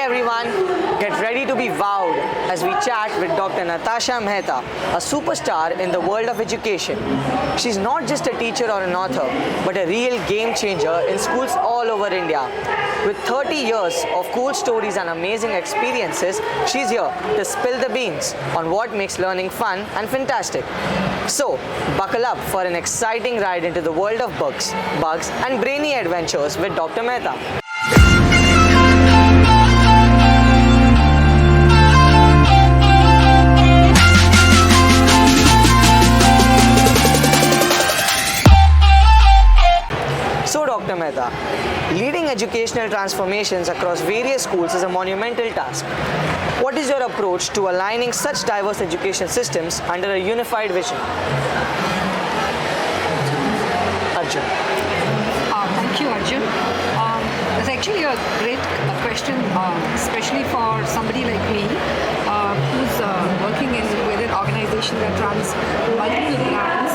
everyone, get ready to be wowed as we chat with Dr. Natasha Mehta, a superstar in the world of education. She's not just a teacher or an author, but a real game changer in schools all over India. With 30 years of cool stories and amazing experiences, she's here to spill the beans on what makes learning fun and fantastic. So, buckle up for an exciting ride into the world of books, bugs, and brainy adventures with Dr. Mehta. So, Dr. Mehta, leading educational transformations across various schools is a monumental task. What is your approach to aligning such diverse education systems under a unified vision? Arjun. Thank you, Arjun. It's actually a great question, especially for somebody like me who's working with an organization that runs multiple brands,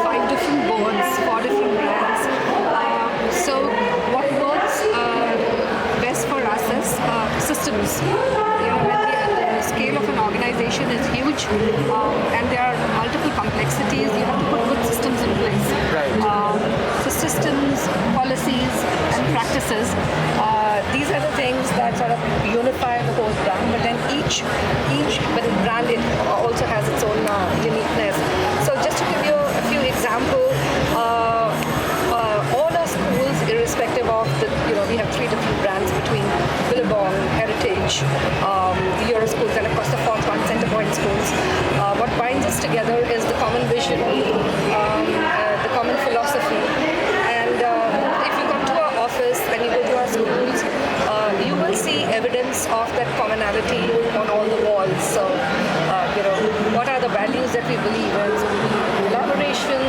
5 different boards, 4 different brands. So what works best for us is systems. When the scale of an organization is huge and there are multiple complexities, you have to put good systems in place. Right. So systems, policies, and practices, these are the things that sort of unify the whole brand, but then each brand it also has its own uniqueness. So just to give you a few examples, all our schools, irrespective of we have 3 different brands between Billabong, Heritage, the Euro schools, and of course the 4th one, Centerpoint schools. What binds us together is the common vision, the common philosophy. And if you come to our office and you go to our schools, you will see evidence of that commonality on all the walls. So, what are the values that we believe in? So we believe in collaboration,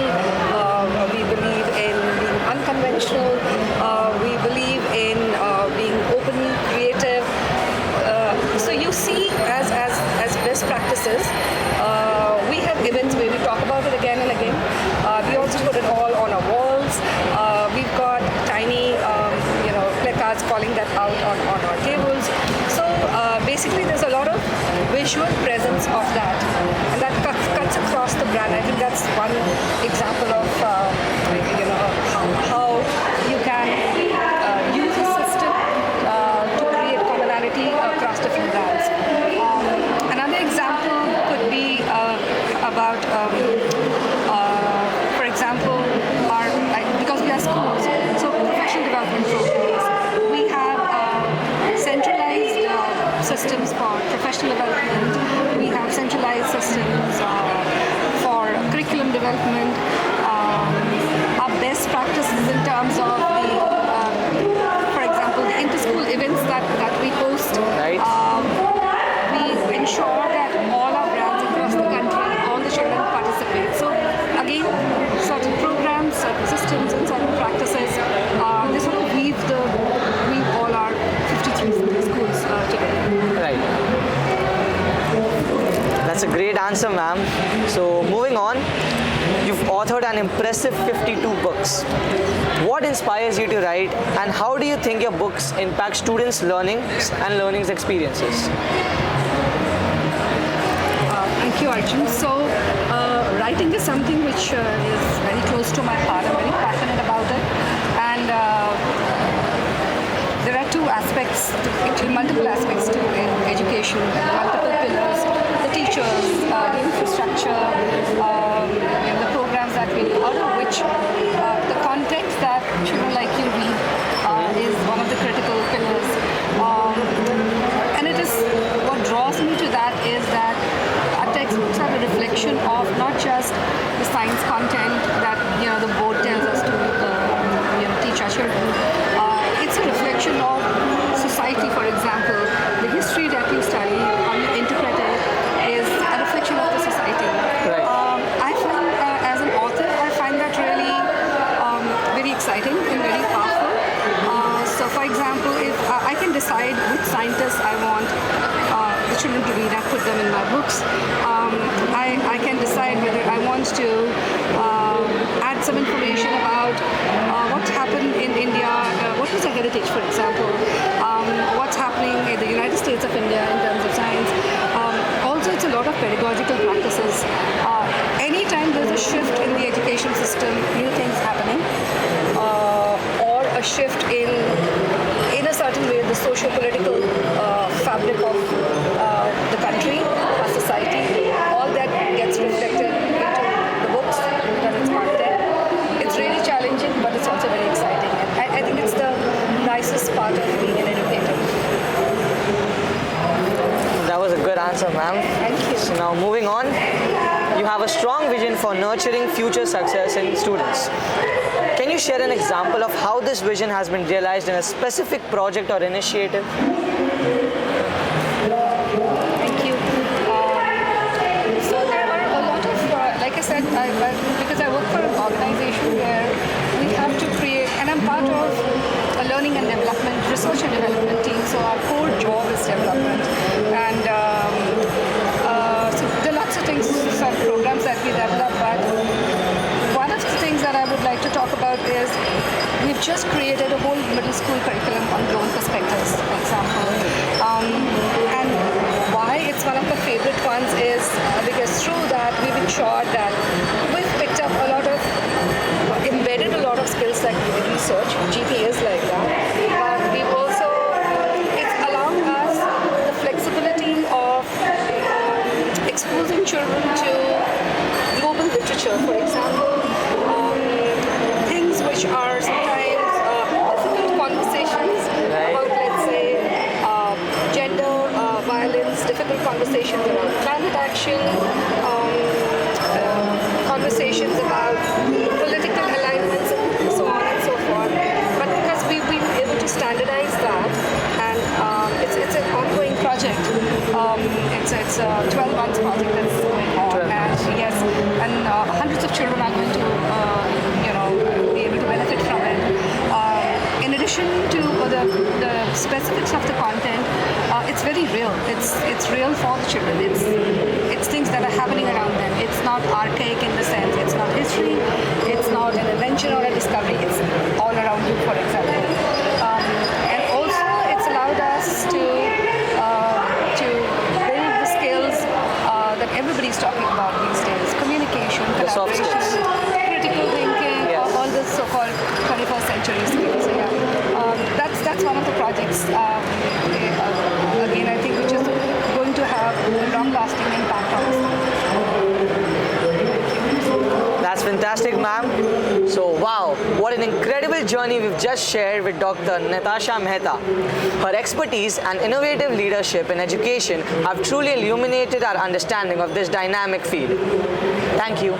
we believe in being unconventional, we believe in being open, creative. So you see, as best practices, we have events where we talk about it again and again. We also put it all on our walls. We've got tiny, placards calling that out on our tables. So basically, there's a lot of visual presence of that, and that cuts across the brand. I think that's one example of how you can use a system to create commonality across different brands. Another example could be about, for example, because we are schools, so professional development programs. We have centralized systems for professional development. We have centralized systems for curriculum development. Our best practices in terms of for example, the inter-school events that we host. Right. We ensure that all our brands across the country, all the children participate. So again, certain programs, certain systems, and certain practices, they sort of weave all our 53 schools together. Right. That's a great answer, ma'am. So moving on, you've authored an impressive 52 books. What inspires you to write, and how do you think your books impact students' learnings and learning experiences? Thank you, Arjun. So, writing is something which is very close to my heart. I'm very passionate about it, and there are 2 aspects, actually multiple aspects to education, multiple pillars: the teachers, the infrastructure, and the programs that we do, out of which the context that children like you read is one of the critical pillars. And it is what draws me to that is that our textbooks are a reflection of not just the science content that the board tells us to teach our children. It's a reflection of society. For example, the history that you study, how you interpret it, is a reflection of the society. Right. I find, as an author, I find that really very exciting and very powerful. So, for example, if I can decide which scientists I want the children to read, I put them in my books. I can decide whether I want to add some information about what happened in India, what was the heritage, for example, what's happening in of India in terms of science. Also, it's a lot of pedagogical practices. Anytime there's a shift in the education system, new things happening, or a shift in a certain way the socio-political fabric of the country, our society, all that gets reflected into the books that it's part there. It's really challenging, but it's also very exciting. And I think it's the nicest part of being an educator. That was a good answer, ma'am. Thank you. So now moving on, you have a strong vision for nurturing future success in students. Can you share an example of how this vision has been realized in a specific project or initiative? Thank you. So there are a lot of, like I said, because I work for an organization where we have to create, and I'm part of a learning and development, research and development team. So our core job is development, and so there are lots of things, some programs that we develop. But one of the things that I would like to talk about is we've just created a whole middle school curriculum on drone perspectives, for example. And why it's one of my favorite ones is because through that we've ensured that we've picked up a lot of, embedded a lot of skills like research, GPAs like that. We've also, it's allowed us the flexibility of exposing children to global literature, for example, things which are sometimes difficult conversations about, let's say, gender, violence, difficult conversations around climate action, conversations about political alignments, and so on and so forth. But because we've been able to standardize that, and it's an ongoing project. It's a 12-month project that's going on, and yes, and hundreds of children are going to be able to benefit from it. In addition to the specifics of the content, it's very real. It's real for the children. It's things that are happening around them. It's not archaic in the sense. It's not history. It's not an invention or a discovery. It's all around you, for example. And also, it's allowed us to build the skills that everybody's talking about these days: communication, collaboration, critical thinking, all the so-called 21st century skills. So yeah, that's one of the projects. Again, I think which is going to have a long-lasting impact on us. That's fantastic, ma'am. So, wow, what an incredible journey we've just shared with Dr. Natasha Mehta. Her expertise and innovative leadership in education have truly illuminated our understanding of this dynamic field. Thank you.